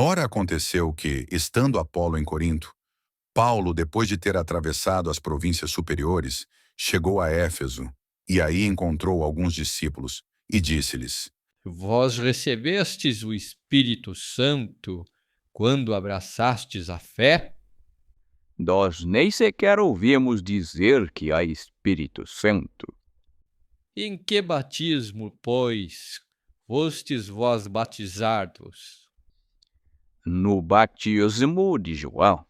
Ora aconteceu que, estando Apolo em Corinto, Paulo, depois de ter atravessado as províncias superiores, chegou a Éfeso, e aí encontrou alguns discípulos, e disse-lhes: Vós recebestes o Espírito Santo quando abraçastes a fé? Nós nem sequer ouvimos dizer que há Espírito Santo. Em que batismo, pois, fostes vós batizados? No batismo de João.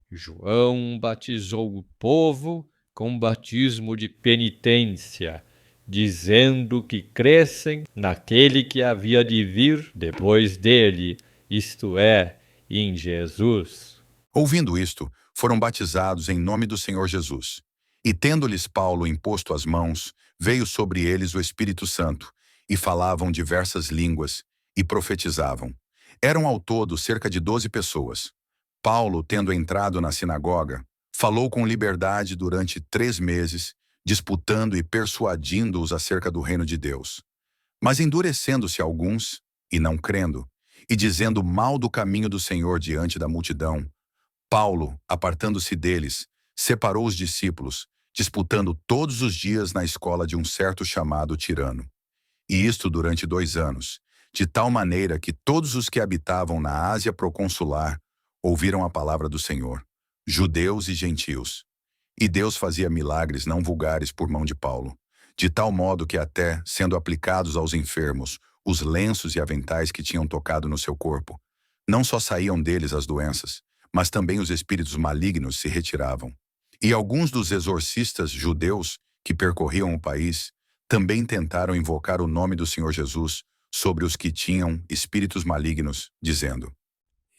João batizou o povo com batismo de penitência, dizendo que crescem naquele que havia de vir depois dele, isto é, em Jesus. Ouvindo isto, foram batizados em nome do Senhor Jesus. E tendo-lhes Paulo imposto as mãos, veio sobre eles o Espírito Santo, e falavam diversas línguas, e profetizavam. Eram ao todo cerca de 12 pessoas. Paulo, tendo entrado na sinagoga, falou com liberdade durante 3 meses, disputando e persuadindo-os acerca do reino de Deus. Mas endurecendo-se alguns, e não crendo, e dizendo mal do caminho do Senhor diante da multidão, Paulo, apartando-se deles, separou os discípulos, disputando todos os dias na escola de um certo chamado Tirano. E isto durante 2 anos, de tal maneira que todos os que habitavam na Ásia proconsular ouviram a palavra do Senhor, judeus e gentios. E Deus fazia milagres não vulgares por mão de Paulo, de tal modo que até, sendo aplicados aos enfermos, os lenços e aventais que tinham tocado no seu corpo, não só saíam deles as doenças, mas também os espíritos malignos se retiravam. E alguns dos exorcistas judeus que percorriam o país também tentaram invocar o nome do Senhor Jesus sobre os que tinham espíritos malignos, dizendo: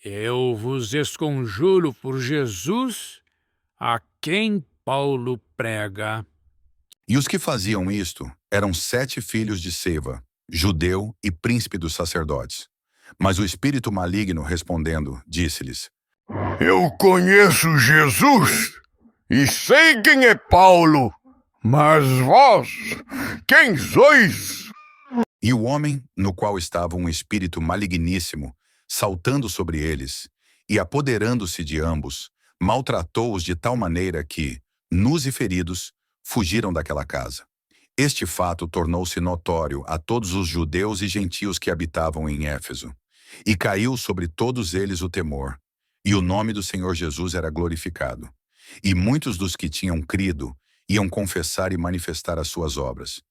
Eu vos esconjuro por Jesus, a quem Paulo prega. E os que faziam isto eram 7 filhos de Seva, judeu e príncipe dos sacerdotes. Mas o espírito maligno, respondendo, disse-lhes: Eu conheço Jesus e sei quem é Paulo, mas vós, quem sois? E o homem, no qual estava um espírito maligníssimo, saltando sobre eles, e apoderando-se de ambos, maltratou-os de tal maneira que, nus e feridos, fugiram daquela casa. Este fato tornou-se notório a todos os judeus e gentios que habitavam em Éfeso, e caiu sobre todos eles o temor, e o nome do Senhor Jesus era glorificado. E muitos dos que tinham crido iam confessar e manifestar as suas obras.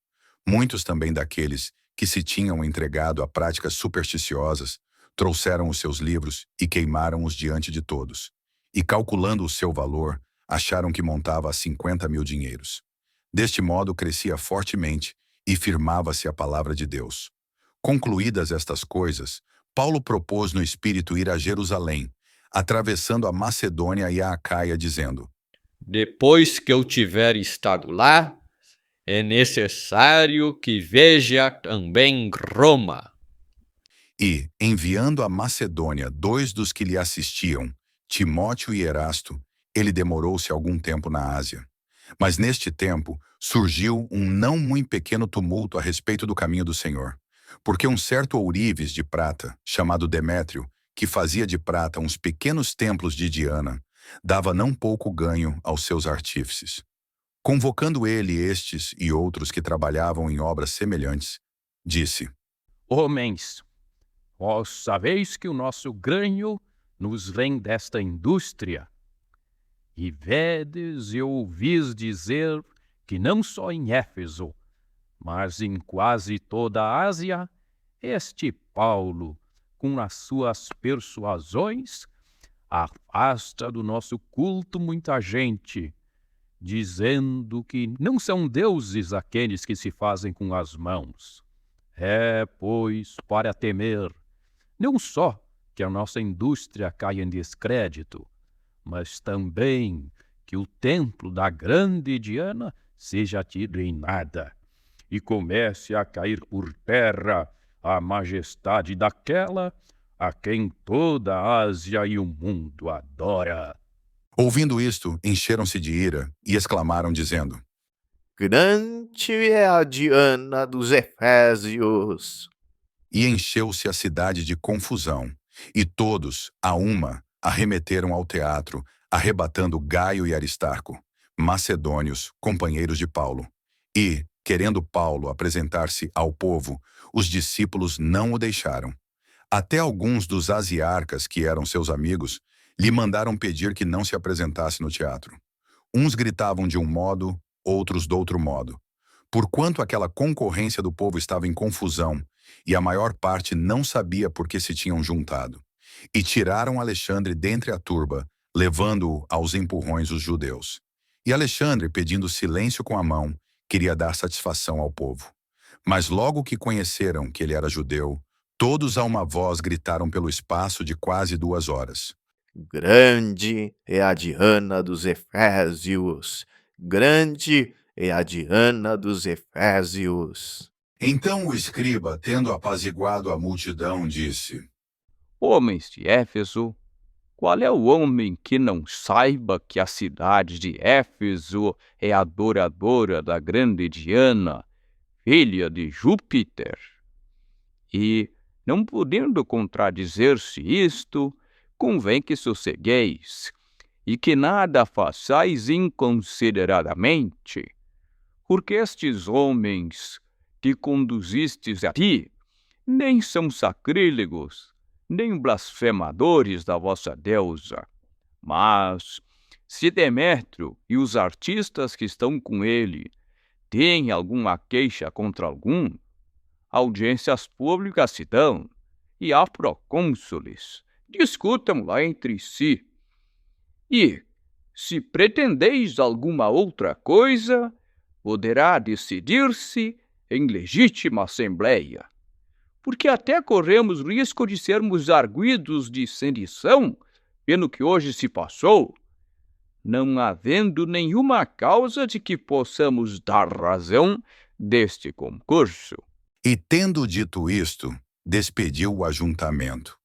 Muitos também daqueles que se tinham entregado a práticas supersticiosas trouxeram os seus livros e queimaram-os diante de todos. E calculando o seu valor, acharam que montava a 50.000 dinheiros. Deste modo crescia fortemente e firmava-se a palavra de Deus. Concluídas estas coisas, Paulo propôs no Espírito ir a Jerusalém, atravessando a Macedônia e a Acaia, dizendo: Depois que eu tiver estado lá, é necessário que veja também Roma. E, enviando à Macedônia 2 dos que lhe assistiam, Timóteo e Erasto, ele demorou-se algum tempo na Ásia. Mas neste tempo surgiu um não muito pequeno tumulto a respeito do caminho do Senhor, porque um certo ourives de prata, chamado Demétrio, que fazia de prata uns pequenos templos de Diana, dava não pouco ganho aos seus artífices. Convocando ele estes e outros que trabalhavam em obras semelhantes, disse: Homens, vós sabeis que o nosso ganho nos vem desta indústria. E vedes e ouvis dizer que não só em Éfeso, mas em quase toda a Ásia, este Paulo, com as suas persuasões, afasta do nosso culto muita gente, dizendo que não são deuses aqueles que se fazem com as mãos. É, pois, para temer, não só que a nossa indústria caia em descrédito, mas também que o templo da grande Diana seja tido em nada, e comece a cair por terra a majestade daquela a quem toda a Ásia e o mundo adora. Ouvindo isto, encheram-se de ira e exclamaram, dizendo: Grande é a Diana dos Efésios. E encheu-se a cidade de confusão, E todos, a uma, arremeteram ao teatro, arrebatando Gaio e Aristarco, macedônios, companheiros de Paulo. E, querendo Paulo apresentar-se ao povo, os discípulos não o deixaram. Até alguns dos asiarcas, que eram seus amigos, lhe mandaram pedir que não se apresentasse no teatro. Uns gritavam de um modo, outros do outro modo. Porquanto aquela concorrência do povo estava em confusão, e a maior parte não sabia por que se tinham juntado. E tiraram Alexandre dentre a turba, levando-o aos empurrões os judeus. E Alexandre, pedindo silêncio com a mão, queria dar satisfação ao povo. Mas logo que conheceram que ele era judeu, todos a uma voz gritaram pelo espaço de quase 2 horas. Grande é a Diana dos Efésios! Grande é a Diana dos Efésios! Então o escriba, tendo apaziguado a multidão, disse: Homens de Éfeso, qual é o homem que não saiba que a cidade de Éfeso é adoradora da grande Diana, filha de Júpiter? E, não podendo contradizer-se isto, convém que sossegueis, e que nada façais inconsideradamente, porque estes homens que conduzistes aqui nem são sacrílegos, nem blasfemadores da vossa deusa. Mas, se Demétrio e os artistas que estão com ele têm alguma queixa contra algum, audiências públicas se dão, e há procônsules, discutam lá entre si. E, se pretendeis alguma outra coisa, poderá decidir-se em legítima assembleia, porque até corremos risco de sermos arguidos de sedição pelo que hoje se passou, não havendo nenhuma causa de que possamos dar razão deste concurso. E tendo dito isto, despediu o ajuntamento.